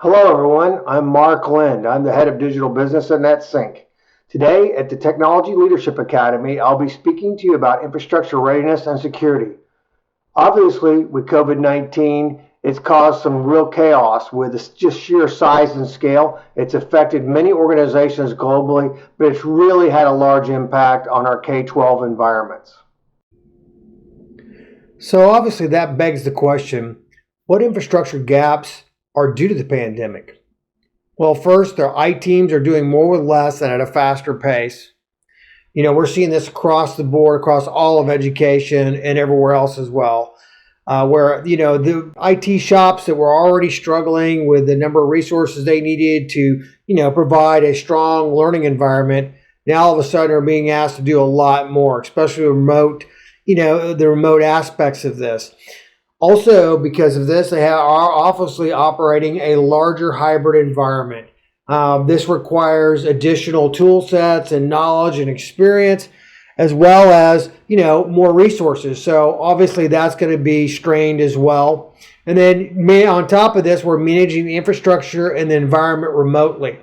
Hello, everyone. I'm Mark Lind. I'm the head of digital business at NetSync. Today at the Technology Leadership Academy, I'll be speaking to you about infrastructure readiness and security. Obviously, with COVID-19, it's caused some real chaos with just sheer size and scale. It's affected many organizations globally, but it's really had a large impact on our K-12 environments. So obviously that begs the question, what infrastructure gaps are due to the pandemic? Well, first, their IT teams are doing more with less and at a faster pace. We're seeing this across the board, across all of education and everywhere else as well, where, the IT shops that were already struggling with the number of resources they needed to, provide a strong learning environment, now all of a sudden are being asked to do a lot more, especially remote, the remote aspects of this. Also, because of this, they are obviously operating a larger hybrid environment. This requires additional tool sets and knowledge and experience, as well as, more resources. So obviously that's going to be strained as well. And then on top of this, we're managing the infrastructure and the environment remotely.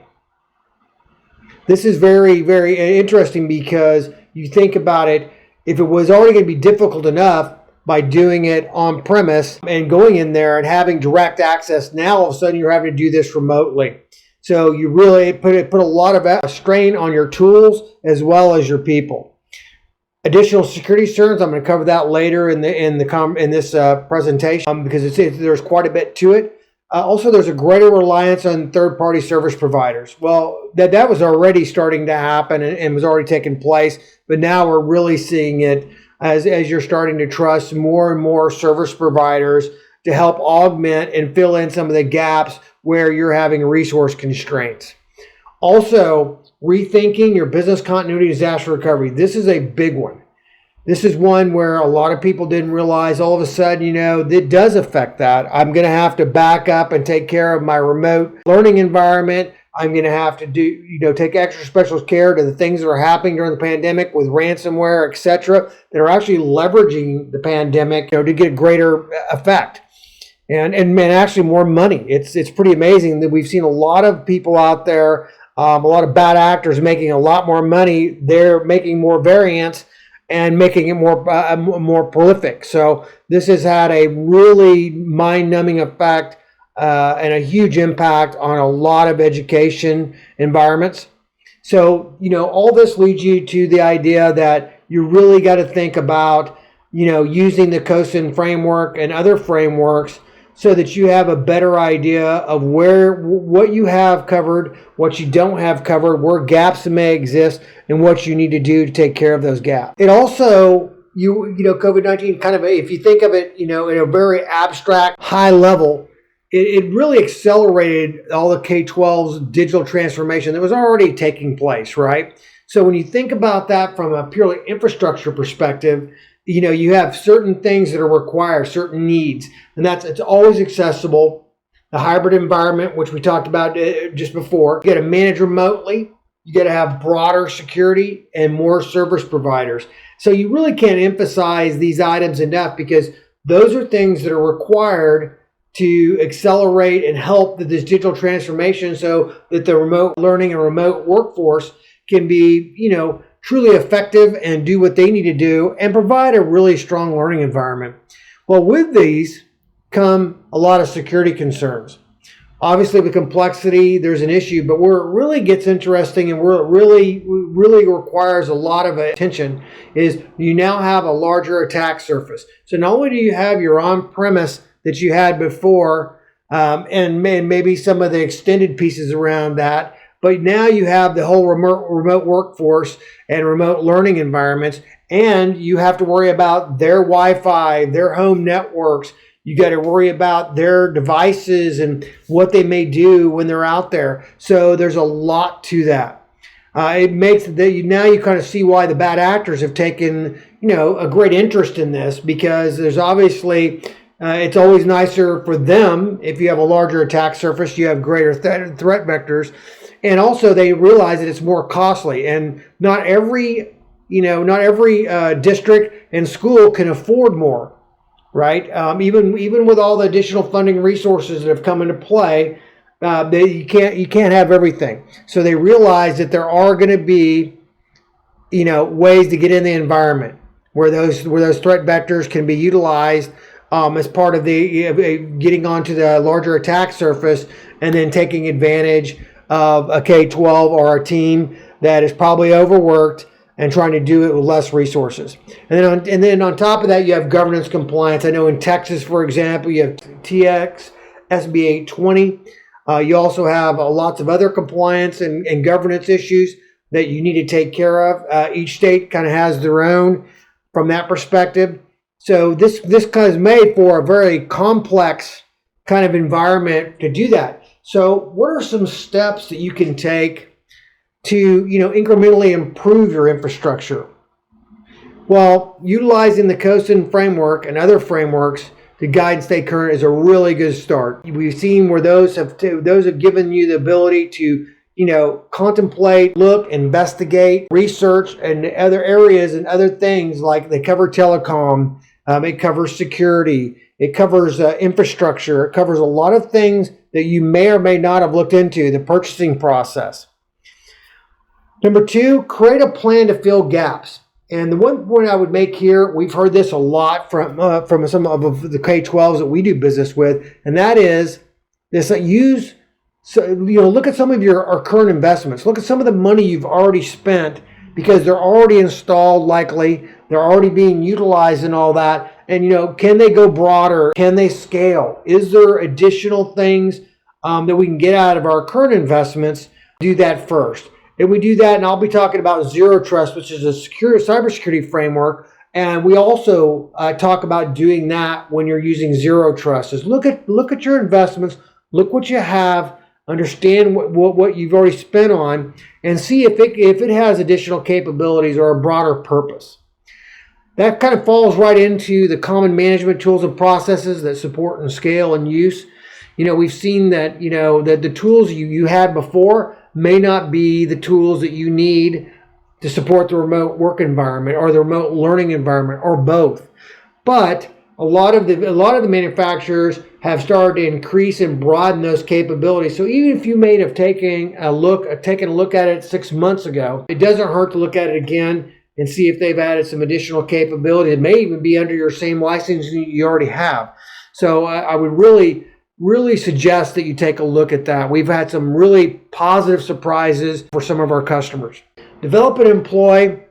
This is very, very interesting because you think about it, if it was already going to be difficult enough by doing it on premise and going in there and having direct access, now all of a sudden you're having to do this remotely. So you really put a lot of strain on your tools as well as your people. Additional security concerns, I'm going to cover that later in this presentation because there's quite a bit to it. Also, there's a greater reliance on third-party service providers. Well, that was already starting to happen and was already taking place, but now we're really seeing it as you're starting to trust more and more service providers to help augment and fill in some of the gaps where you're having resource constraints. Also, rethinking your business continuity disaster recovery. This is a big one. This is one where a lot of people didn't realize all of a sudden, it does affect that. I'm going to have to back up and take care of my remote learning environment. I'm going to have to take extra special care to the things that are happening during the pandemic with ransomware, et cetera, that are actually leveraging the pandemic, to get a greater effect and actually more money. It's pretty amazing that we've seen a lot of people out there, a lot of bad actors making a lot more money. They're making more variants and making it more prolific. So this has had a really mind-numbing effect and a huge impact on a lot of education environments. So, all this leads you to the idea that you really got to think about, using the COSIN framework and other frameworks so that you have a better idea of what you have covered, what you don't have covered, where gaps may exist, and what you need to do to take care of those gaps. It also, COVID-19 kind of, if you think of it, in a very abstract, high level, it really accelerated all the K-12's digital transformation that was already taking place, right? So when you think about that from a purely infrastructure perspective, you have certain things that are required, certain needs, and it's always accessible. The hybrid environment, which we talked about just before, you got to manage remotely. You got to have broader security and more service providers. So you really can't emphasize these items enough because those are things that are required to accelerate and help this digital transformation so that the remote learning and remote workforce can be, truly effective and do what they need to do and provide a really strong learning environment. Well, with these come a lot of security concerns. Obviously, with complexity, there's an issue, but where it really gets interesting and where it really requires a lot of attention is you now have a larger attack surface. So not only do you have your on-premise that you had before and maybe some of the extended pieces around that, but now you have the whole remote workforce and remote learning environments, and you have to worry about their Wi-Fi, their home networks. You got to worry about their devices and what they may do when they're out there. So there's a lot to that. It makes now you kind of see why the bad actors have taken a great interest in this, because there's obviously it's always nicer for them if you have a larger attack surface, you have greater threat vectors. And also they realize that it's more costly, and not every district and school can afford more, right? Even with all the additional funding resources that have come into play, You can't have everything. So they realize that there are going to be, ways to get in the environment where those threat vectors can be utilized as part of the getting onto the larger attack surface, and then taking advantage of a K-12 or a team that is probably overworked and trying to do it with less resources. And then on top of that, you have governance compliance. I know in Texas, for example, you have TX, SB 820. You also have lots of other compliance and governance issues that you need to take care of. Each state kind of has their own from that perspective. So this kind of is made for a very complex kind of environment to do that. So what are some steps that you can take to incrementally improve your infrastructure? Well, utilizing the COSIN framework and other frameworks to guide and stay current is a really good start. We've seen where those have given you the ability to contemplate, look, investigate, research, and other areas and other things. Like they cover telecom, it covers security, it covers infrastructure, it covers a lot of things that you may or may not have looked into, the purchasing process. Number 2, create a plan to fill gaps. And the one point I would make here, we've heard this a lot from some of the K-12s that we do business with, and that is this: look at some of our current investments. Look at some of the money you've already spent, because they're already installed, likely they're already being utilized and all that. And can they go broader? Can they scale? Is there additional things that we can get out of our current investments? Do that first. And we do that, and I'll be talking about Zero Trust, which is a cybersecurity framework. And we also talk about doing that when you're using Zero Trust. Is look at your investments, look what you have, understand what you've already spent on, and see if it has additional capabilities or a broader purpose. That kind of falls right into the common management tools and processes that support and scale and use. We've seen that that the tools you had before may not be the tools that you need to support the remote work environment or the remote learning environment, or both. But a lot of the manufacturers have started to increase and broaden those capabilities. So even if you may have taken a look at it 6 months ago, it doesn't hurt to look at it again and see if they've added some additional capability. It may even be under your same license you already have. So I would really suggest that you take a look at that. We've had some really positive surprises for some of our customers. Develop and employ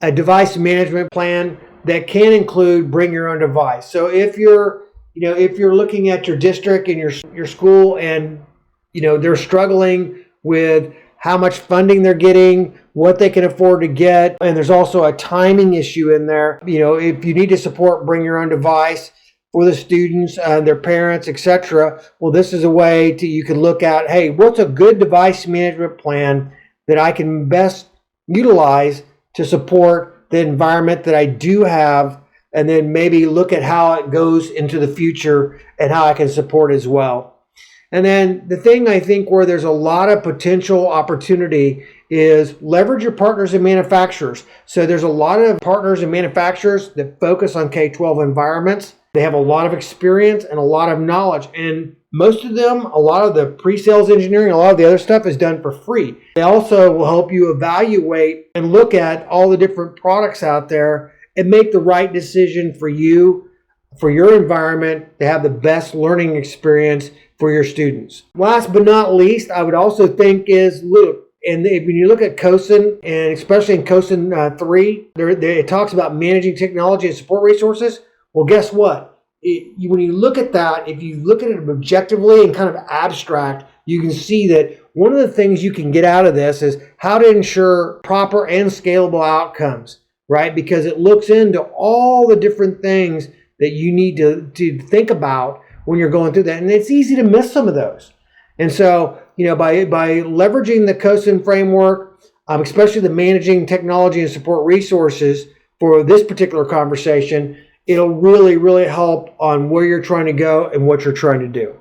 a device management plan that can include bring your own device. So if you're looking at your district and your school, and they're struggling with how much funding they're getting, what they can afford to get, and there's also a timing issue in there. If you need to support bring your own device for the students and their parents, etc. Well, this is a way you can look at, hey, what's a good device management plan that I can best utilize to support the environment that I do have, and then maybe look at how it goes into the future and how I can support as well. And then the thing I think where there's a lot of potential opportunity is leverage your partners and manufacturers. So there's a lot of partners and manufacturers that focus on K-12 environments. They have a lot of experience and a lot of knowledge, and most of them, a lot of the pre-sales engineering, a lot of the other stuff is done for free. They also will help you evaluate and look at all the different products out there and make the right decision for you, for your environment, to have the best learning experience for your students. Last but not least, I would also think is look. And when you look at COSIN, and especially in COSIN 3, it talks about managing technology and support resources. Well, guess what? When you look at that, if you look at it objectively and kind of abstract, you can see that one of the things you can get out of this is how to ensure proper and scalable outcomes, right? Because it looks into all the different things that you need to think about when you're going through that. And it's easy to miss some of those. And so, by leveraging the COSIN framework, especially the managing technology and support resources for this particular conversation, it'll really, really help on where you're trying to go and what you're trying to do.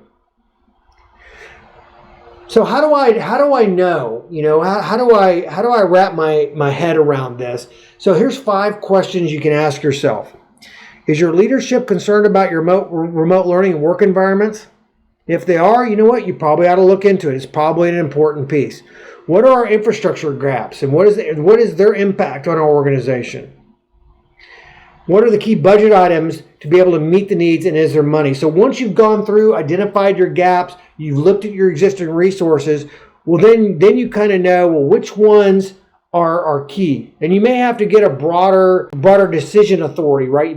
So how do I know? How do I wrap my head around this? So here's 5 questions you can ask yourself. Is your leadership concerned about your remote learning and work environments? If they are, you know what? You probably ought to look into it. It's probably an important piece. What are our infrastructure gaps, and what is their impact on our organization? What are the key budget items to be able to meet the needs, and is there money? So once you've gone through, identified your gaps, you've looked at your existing resources, well, then you kind of know, well, which ones are key. And you may have to get a broader decision authority, right? You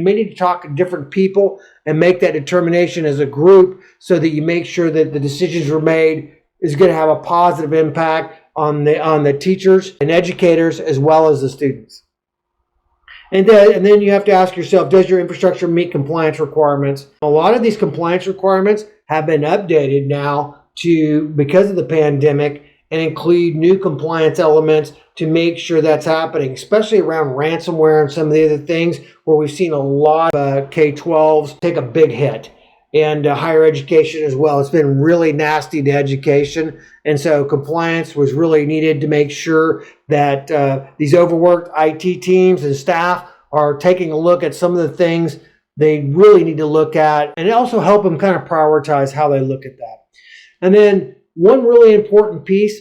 may need to talk to different people and make that determination as a group so that you make sure that the decisions were made is going to have a positive impact on the teachers and educators as well as the students. And then you have to ask yourself, does your infrastructure meet compliance requirements? A lot of these compliance requirements have been updated now because of the pandemic, and include new compliance elements to make sure that's happening, especially around ransomware and some of the other things where we've seen a lot of K-12s take a big hit, and higher education as well. It's been really nasty to education, and so compliance was really needed to make sure that these overworked IT teams and staff are taking a look at some of the things they really need to look at, and also help them kind of prioritize how they look at that. And then one really important piece,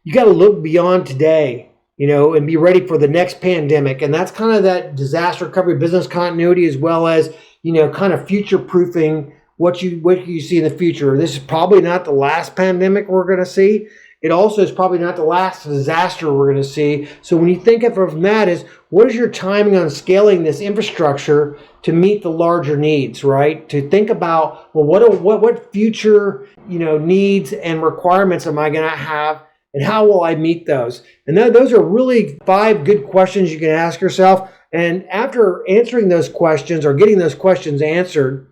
you got to look beyond today, and be ready for the next pandemic. And that's kind of that disaster recovery, business continuity, as well as, kind of future proofing what you see in the future. This is probably not the last pandemic we're going to see. It also is probably not the last disaster we're going to see. So when you think of it from that is, what is your timing on scaling this infrastructure to meet the larger needs, right? To think about, well, what future, needs and requirements am I going to have, and how will I meet those? And those are really 5 good questions you can ask yourself. And after answering those questions or getting those questions answered,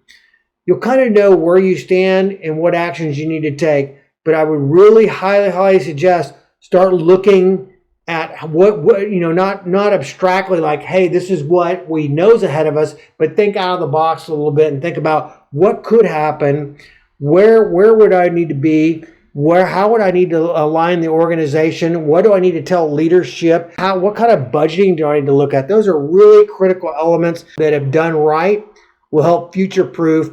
you'll kind of know where you stand and what actions you need to take. But I would really highly suggest start looking at what not abstractly like, hey, this is what we know is ahead of us, but think out of the box a little bit and think about what could happen, where would I need to be, how would I need to align the organization, what do I need to tell leadership, what kind of budgeting do I need to look at. Those are really critical elements that, if done right, will help future-proof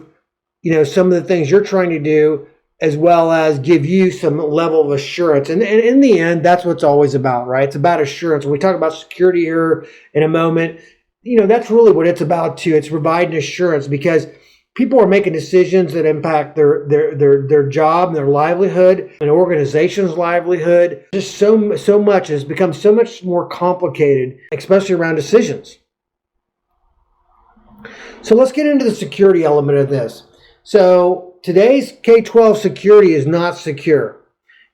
some of the things you're trying to do, as well as give you some level of assurance. And in the end, that's what it's always about, right? It's about assurance. When we talk about security here in a moment, that's really what it's about too. It's providing assurance, because people are making decisions that impact their job, their livelihood, an organization's livelihood. Just so much has become so much more complicated, especially around decisions. So let's get into the security element of this. So today's K-12 security is not secure.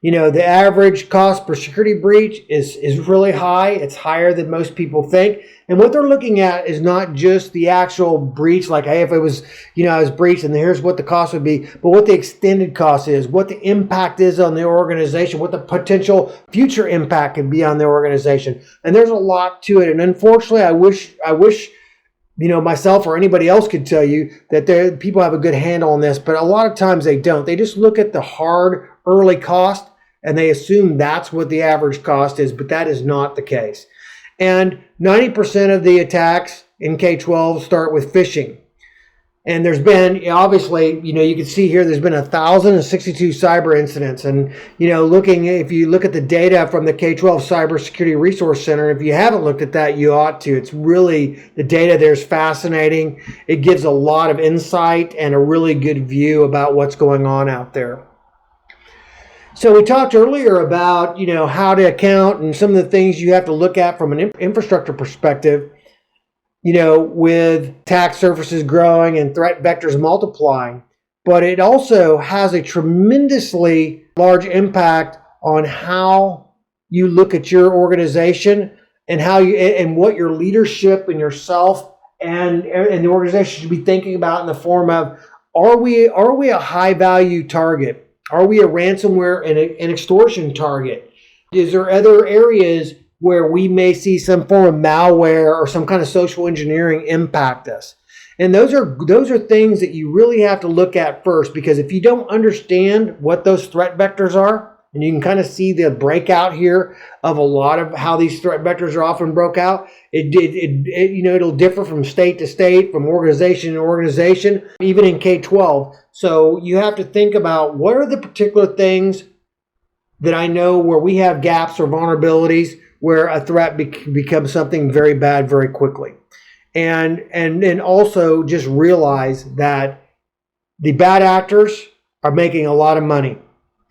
The average cost per security breach is really high. It's higher than most people think. And what they're looking at is not just the actual breach, like, hey, if it was, I was breached and here's what the cost would be, but what the extended cost is, what the impact is on the organization, what the potential future impact could be on the organization. And there's a lot to it. And unfortunately, I wish myself or anybody else could tell you that people have a good handle on this, but a lot of times they don't. They just look at the hard early cost and they assume that's what the average cost is, but that is not the case. And 90% of the attacks in K-12 start with phishing. And there's been, obviously, you can see here, there's been 1,062 cyber incidents. And, if you look at the data from the K-12 Cybersecurity Resource Center, if you haven't looked at that, you ought to. It's really, the data there is fascinating. It gives a lot of insight and a really good view about what's going on out there. So we talked earlier about, how to account and some of the things you have to look at from an infrastructure perspective. With attack surfaces growing and threat vectors multiplying. But it also has a tremendously large impact on how you look at your organization and and what your leadership and yourself and the organization should be thinking about, in the form of, are we a high value target? Are we a ransomware and an extortion target? Is there other areas where we may see some form of malware or some kind of social engineering impact us? And those are things that you really have to look at first, because if you don't understand what those threat vectors are, And you can kind of see the breakout here of a lot of how these threat vectors are often broke out. It'll differ from state to state, from organization to organization, even in K-12. So you have to think about what are the particular things that I know where we have gaps or vulnerabilities where a threat becomes something very bad very quickly. And also just realize that the bad actors are making a lot of money.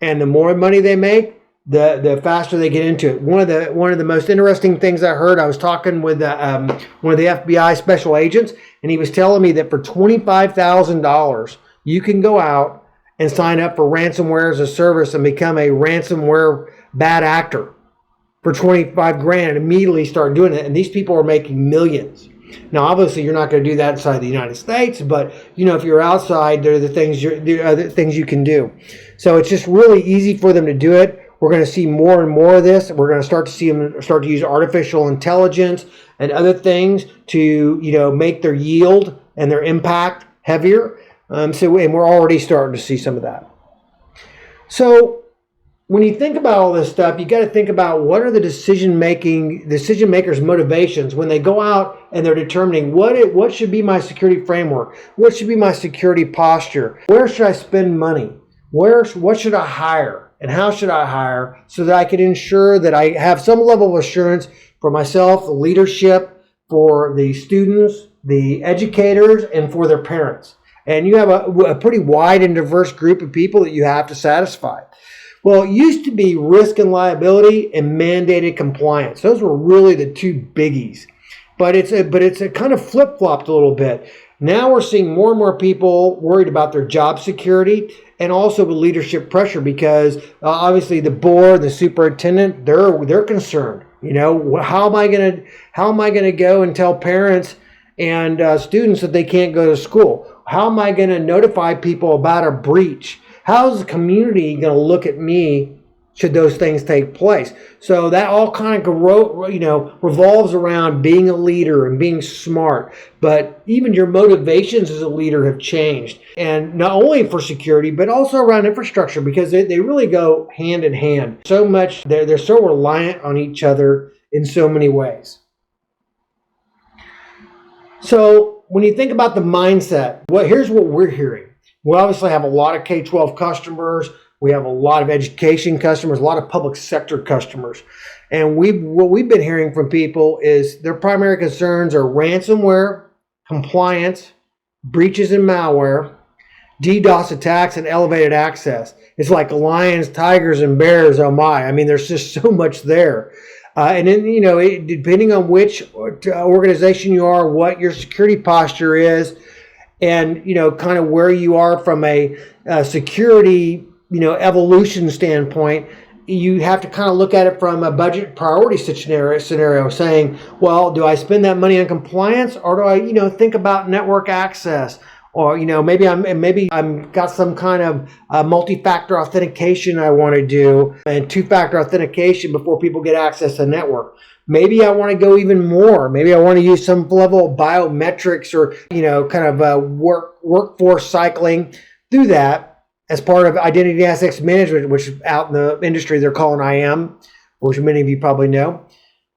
And the more money they make, the faster they get into it. One of the most interesting things I heard, I was talking with one of the FBI special agents, and he was telling me that for $25,000, you can go out and sign up for ransomware as a service and become a ransomware bad actor for 25 grand and immediately start doing it. And these people are making millions. Now, obviously, you're not going to do that inside the United States, but if you're outside, there are the things you can do. So it's just really easy for them to do it. We're going to see more and more of this. We're going to start to see them start to use artificial intelligence and other things to make their yield and their impact heavier. And we're already starting to see some of that. So when you think about all this stuff, you got to think about what are the decision makers' motivations when they go out and they're determining what should be my security framework, what should be my security posture, where should I spend money, what should I hire, and how should I hire so that I can ensure that I have some level of assurance for myself, the leadership, for the students, the educators, and for their parents. And you have a pretty wide and diverse group of people that you have to satisfy. Well, it used to be risk and liability and mandated compliance. Those were really the two biggies. But it's a kind of flip-flopped a little bit. Now we're seeing more and more people worried about their job security and also with leadership pressure because obviously the board, the superintendent, they're concerned. How am I going to go and tell parents and students that they can't go to school? How am I going to notify people about a breach? How's the community going to look at me should those things take place? So that all kind of revolves around being a leader and being smart. But even your motivations as a leader have changed. And not only for security, but also around infrastructure because they really go hand in hand. So much, they're so reliant on each other in so many ways. So when you think about the mindset, here's what we're hearing. We obviously have a lot of K-12 customers. We have a lot of education customers, a lot of public sector customers. And what we've been hearing from people is their primary concerns are ransomware, compliance, breaches and malware, DDoS attacks, and elevated access. It's like lions, tigers, and bears, oh my. I mean, there's just so much there. And then, depending on which organization you are, what your security posture is, and kind of where you are from a security evolution standpoint, you have to kind of look at it from a budget priority scenario saying, well, do I spend that money on compliance or do I think about network access? Or maybe I'm got some kind of multi-factor authentication I want to do and two-factor authentication before people get access to the network. Maybe I want to go even more. Maybe I want to use some level of biometrics or kind of workforce cycling through that as part of identity access management, which out in the industry they're calling IAM, which many of you probably know.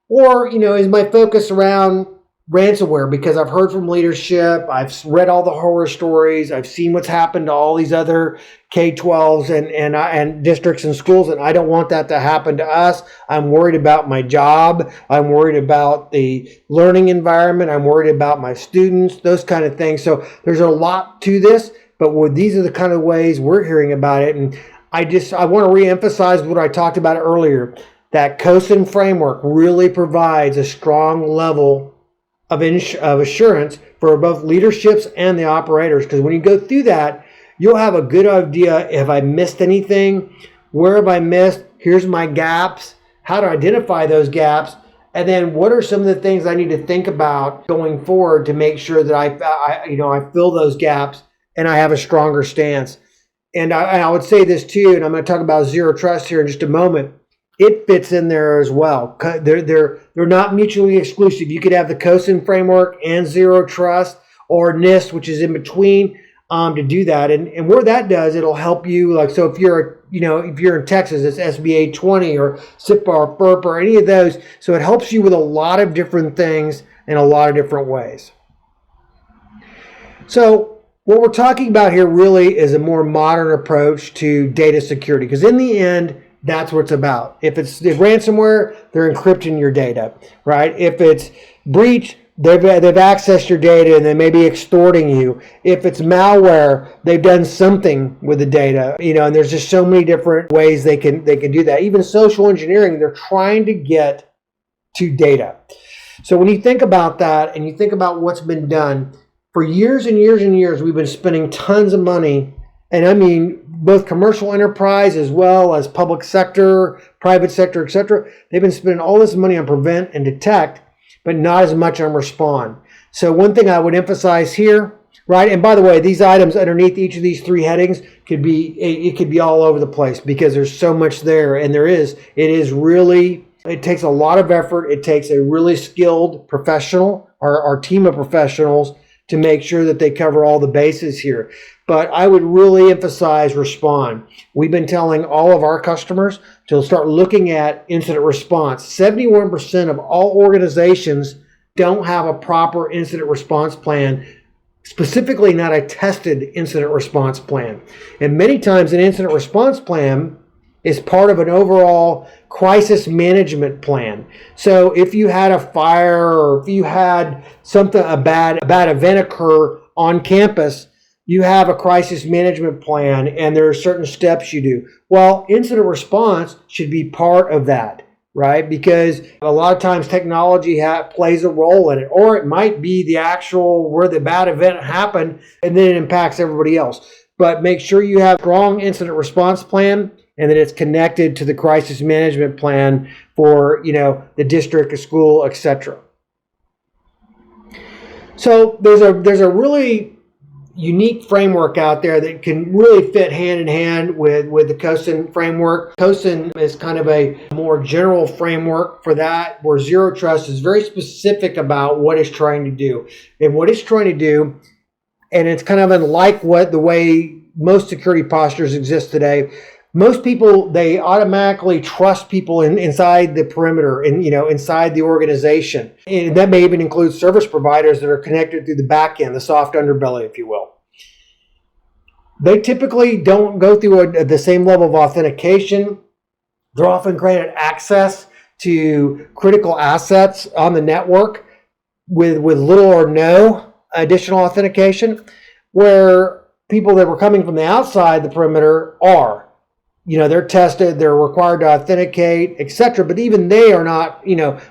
Or is my focus around ransomware because I've heard from leadership, I've read all the horror stories, I've seen what's happened to all these other K-12s and districts and schools, and I don't want that to happen to us. I'm worried about my job. I'm worried about the learning environment. I'm worried about my students, those kind of things. So there's a lot to this, but these are the kind of ways we're hearing about it. And I want to reemphasize what I talked about earlier. That COSIN framework really provides a strong level of assurance for both leaderships and the operators. Because when you go through that, you'll have a good idea if I missed anything, where have I missed, here's my gaps, how to identify those gaps, and then what are some of the things I need to think about going forward to make sure that I fill those gaps and I have a stronger stance. And I would say this too, and I'm going to talk about zero trust here in just a moment. It fits in there as well. They're not mutually exclusive. You could have the COSIN framework and zero trust, or NIST, which is in between. to do that. And where that does, it'll help you. Like, so if you're, if you're in Texas, it's SBA 20 or SIPA or FERPA or any of those. So it helps you with a lot of different things in a lot of different ways. So what we're talking about here really is a more modern approach to data security, because in the end, that's what it's about. If ransomware, they're encrypting your data, right? If it's breach, they've accessed your data and they may be extorting you. If it's malware, they've done something with the data, and there's just so many different ways they can do that. Even social engineering, they're trying to get to data. So when you think about that and you think about what's been done, for years and years and years, we've been spending tons of money, and I mean both commercial enterprise as well as public sector, private sector, etc. They've been spending all this money on prevent and detect, but not as much on respond. So one thing I would emphasize here, right? And by the way, these items underneath each of these three headings could be all over the place, because there's so much there, and it takes a lot of effort. It takes a really skilled professional, our team of professionals, to make sure that they cover all the bases here. But I would really emphasize respond. We've been telling all of our customers to start looking at incident response. 71% of all organizations don't have a proper incident response plan, specifically not a tested incident response plan. And many times an incident response plan is part of an overall crisis management plan. So if you had a fire, or if you had a bad event occur on campus, you have a crisis management plan and there are certain steps you do. Well, incident response should be part of that, right? Because a lot of times technology plays a role in it, or it might be the actual where the bad event happened and then it impacts everybody else. But make sure you have a strong incident response plan, and that it's connected to the crisis management plan for, the district, a school, etc. So there's a really unique framework out there that can really fit hand in hand with the COSIN framework. COSIN is kind of a more general framework for that, where Zero Trust is very specific about what it's trying to do. And what it's trying to do, and it's kind of unlike the way most security postures exist today. Most people, they automatically trust people inside the perimeter and, inside the organization. And that may even include service providers that are connected through the back end, the soft underbelly, if you will. They typically don't go through the same level of authentication. They're often granted access to critical assets on the network with little or no additional authentication, where people that were coming from the outside the perimeter are. They're tested, they're required to authenticate, etc. But even they are not,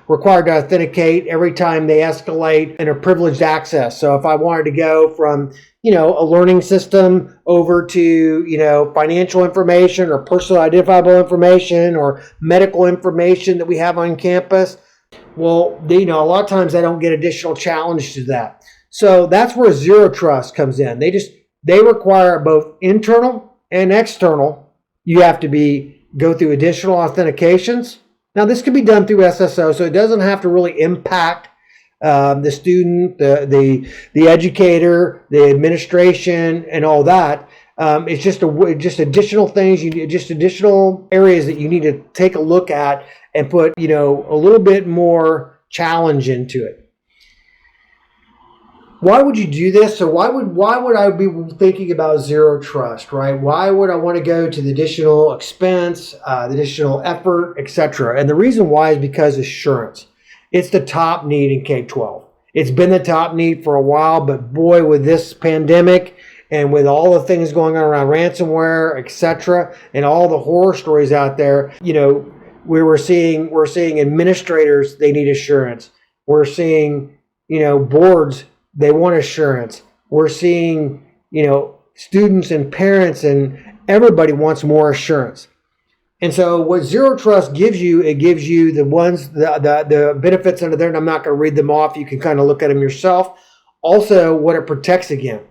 required to authenticate every time they escalate in a privileged access. So if I wanted to go from, a learning system over to, financial information or personal identifiable information or medical information that we have on campus, well, a lot of times I don't get additional challenge to that. So that's where Zero Trust comes in. They require both internal and external. You have to go through additional authentications. Now, this can be done through SSO, so it doesn't have to really impact the student, the educator, the administration, and all that. It's just additional things, just additional areas that you need to take a look at and put, a little bit more challenge into it. Why would you do this? So why would I be thinking about Zero Trust, right? Why would I want to go to the additional expense, the additional effort, etc.? And the reason why is because assurance. It's the top need in K-12. It's been the top need for a while, but boy, with this pandemic and with all the things going on around ransomware, etc., and all the horror stories out there, we're seeing administrators, they need assurance. We're seeing, boards, they want assurance. We're seeing, students and parents and everybody wants more assurance. And so what Zero Trust gives you, it gives you the benefits under there, and I'm not going to read them off. You can kind of look at them yourself. Also, what it protects against.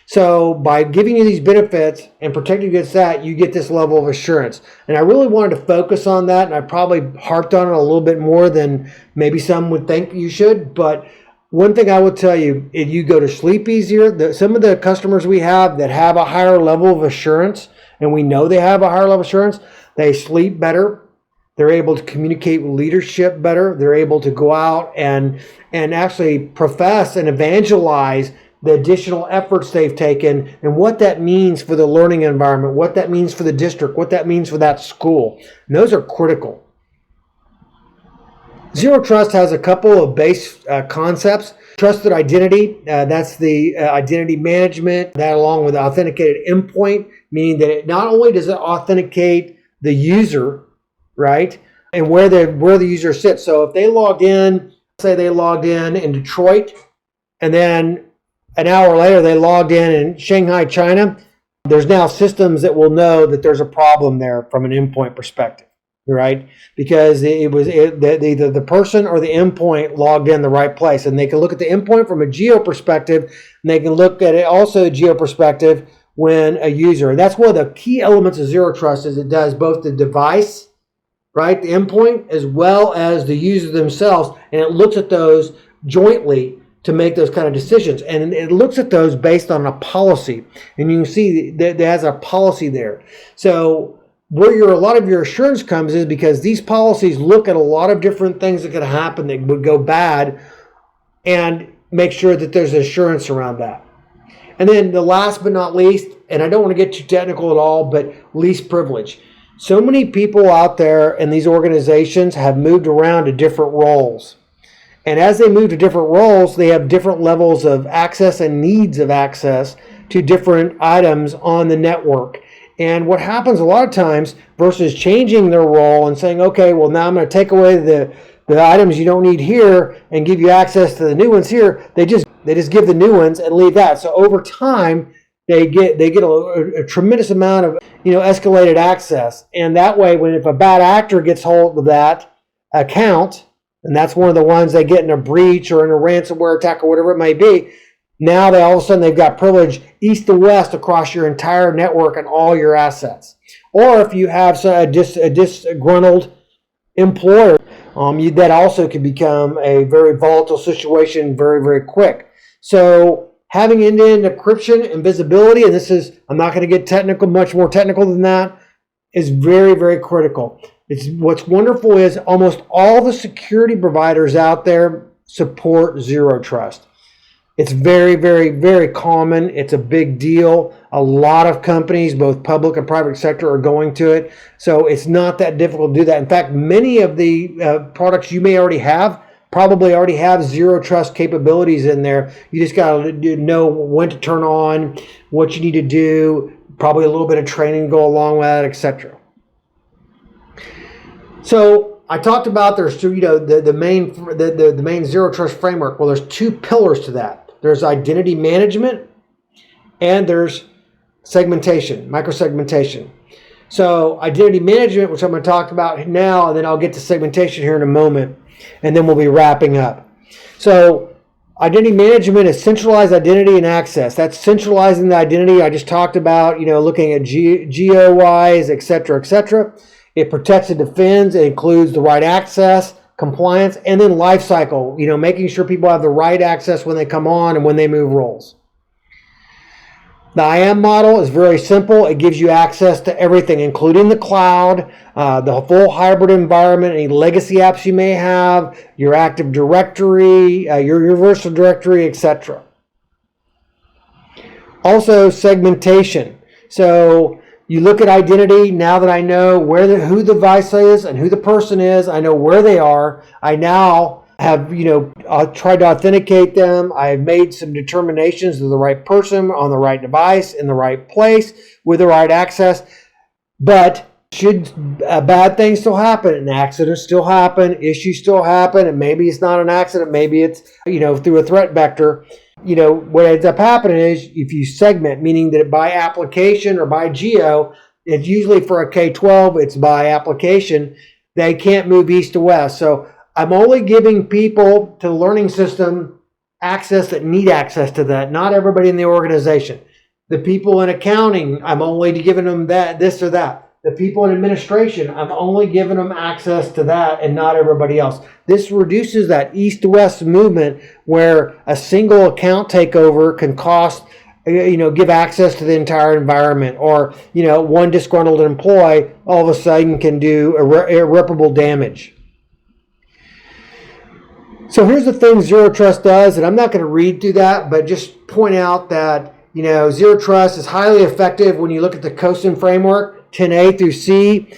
So by giving you these benefits and protecting against that, you get this level of assurance. And I really wanted to focus on that, and I probably harped on it a little bit more than maybe some would think you should, but One thing I will tell you, if you go to sleep easier, some of the customers we have that have a higher level of assurance, and we know they have a higher level of assurance, they sleep better. They're able to communicate with leadership better. They're able to go out and actually profess and evangelize the additional efforts they've taken and what that means for the learning environment, what that means for the district, what that means for that school. And those are critical. Zero Trust has a couple of base concepts. Trusted identity, that's the identity management, that along with authenticated endpoint, meaning that it not only does it authenticate the user, right, and where the user sits. So if they logged in, say they logged in Detroit, and then an hour later they logged in Shanghai, China, there's now systems that will know that there's a problem there from an endpoint perspective, right? Because either the person or the endpoint logged in the right place, and they can look at the endpoint from a geo perspective, and they can look at it also a geo perspective when a user. And that's one of the key elements of Zero Trust is it does both the device, right, the endpoint, as well as the user themselves, and it looks at those jointly to make those kind of decisions. And it looks at those based on a policy, and you can see that it has a policy there. So where a lot of your assurance comes is because these policies look at a lot of different things that could happen that would go bad and make sure that there's assurance around that. And then the last but not least, and I don't want to get too technical at all, but least privilege. So many people out there in these organizations have moved around to different roles. And as they move to different roles, they have different levels of access and needs of access to different items on the network. And what happens a lot of times versus changing their role and saying, okay, well, now I'm going to take away the items you don't need here and give you access to the new ones here, they just give the new ones and leave that. So over time, they get a tremendous amount of escalated access, and that way, if a bad actor gets hold of that account, and that's one of the ones they get in a breach or in a ransomware attack or whatever it may be, now all of a sudden they've got privilege east to west across your entire network and all your assets. Or if you have a disgruntled employer, that also can become a very volatile situation very, very quick. So having end-to-end encryption and visibility, and I'm not going to get much more technical than that, is very, very critical. What's wonderful is almost all the security providers out there support Zero Trust. It's very, very, very common. It's a big deal. A lot of companies, both public and private sector, are going to it. So it's not that difficult to do that. In fact, many of the products you may already have probably already have Zero Trust capabilities in there. You just got to know when to turn on, what you need to do, probably a little bit of training to go along with that, etc. So I talked about there's the main Zero Trust framework. Well, there's two pillars to that. There's identity management and there's segmentation, microsegmentation. So identity management, which I'm going to talk about now, and then I'll get to segmentation here in a moment, and then we'll be wrapping up. So identity management is centralized identity and access. That's centralizing the identity I just talked about, looking at GOIs, et cetera, et cetera. It protects and defends. It includes the right access, compliance, and then life cycle, making sure people have the right access when they come on and when they move roles. The IAM model is very simple. It gives you access to everything, including the cloud, the full hybrid environment, any legacy apps you may have, your Active Directory, your Universal Directory, etc. Also, segmentation. So you look at identity. Now that I know who the device is and who the person is, I know where they are. I now have tried to authenticate them. I've made some determinations of the right person on the right device in the right place with the right access. But should bad things still happen, and accidents still happen, issues still happen, and maybe it's not an accident, maybe it's through a threat vector. What ends up happening is if you segment, meaning that by application or by geo, it's usually for a K-12, it's by application, they can't move east to west. So I'm only giving people to the learning system access that need access to that, not everybody in the organization. The people in accounting, I'm only giving them this or that. The people in administration, I'm only giving them access to that and not everybody else. This reduces that east-west movement where a single account takeover can cost, give access to the entire environment, or, one disgruntled employee all of a sudden can do irreparable damage. So here's the thing Zero Trust does, and I'm not going to read through that, but just point out that, Zero Trust is highly effective when you look at the COSIN framework, 10A through C.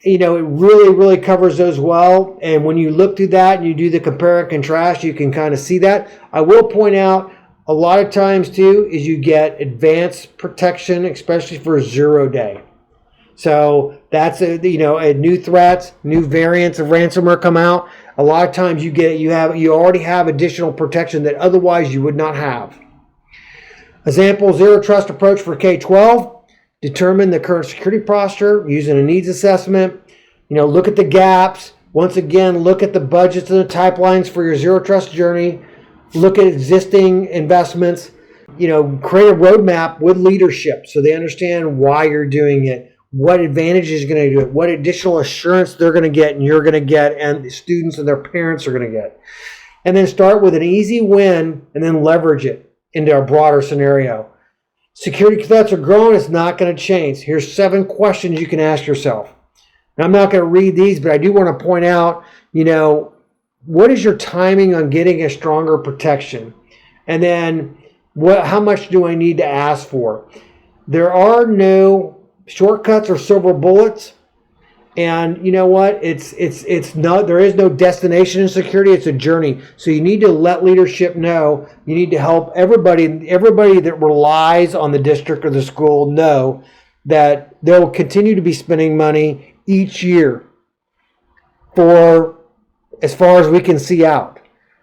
It really, really covers those well. And when you look through that and you do the compare and contrast, you can kind of see that. I will point out a lot of times too is you get advanced protection, especially for 0 day. So that's new threats, new variants of ransomware come out. A lot of times you already have additional protection that otherwise you would not have. Example, Zero Trust approach for K-12. Determine the current security posture using a needs assessment. Look at the gaps. Once again, look at the budgets and the pipelines for your Zero Trust journey. Look at existing investments. Create a roadmap with leadership so they understand why you're doing it, what advantages you're going to do it, what additional assurance they're going to get and you're going to get, and the students and their parents are going to get. And then start with an easy win and then leverage it into a broader scenario. Security threats are growing. It's not going to change. Here's 7 questions you can ask yourself. And I'm not going to read these, but I do want to point out, what is your timing on getting a stronger protection? And then how much do I need to ask for? There are no shortcuts or silver bullets. And you know what? There is no destination in security. It's a journey. So you need to let leadership know. You need to help everybody that relies on the district or the school know that they'll continue to be spending money each year for as far as we can see out.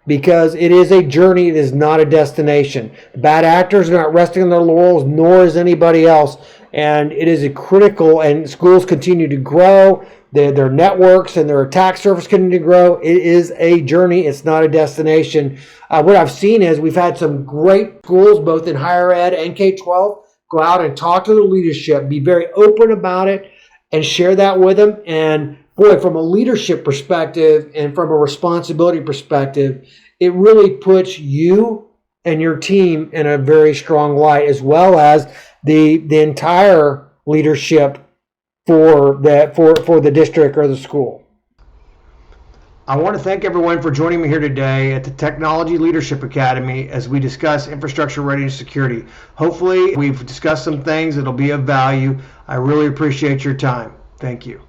Because it is a journey, it is not a destination. Bad actors are not resting on their laurels, nor is anybody else. And it is a critical, and schools continue to grow, their networks and their attack surface continue to grow. It is a journey, it's not a destination. What I've seen is we've had some great schools, both in higher ed and K-12, go out and talk to the leadership, be very open about it, and share that with them. And boy, from a leadership perspective and from a responsibility perspective, it really puts you and your team in a very strong light, as well as the entire leadership for the district or the school. I want to thank everyone for joining me here today at the Technology Leadership Academy as we discuss infrastructure readiness and security. Hopefully, we've discussed some things that'll be of value. I really appreciate your time. Thank you.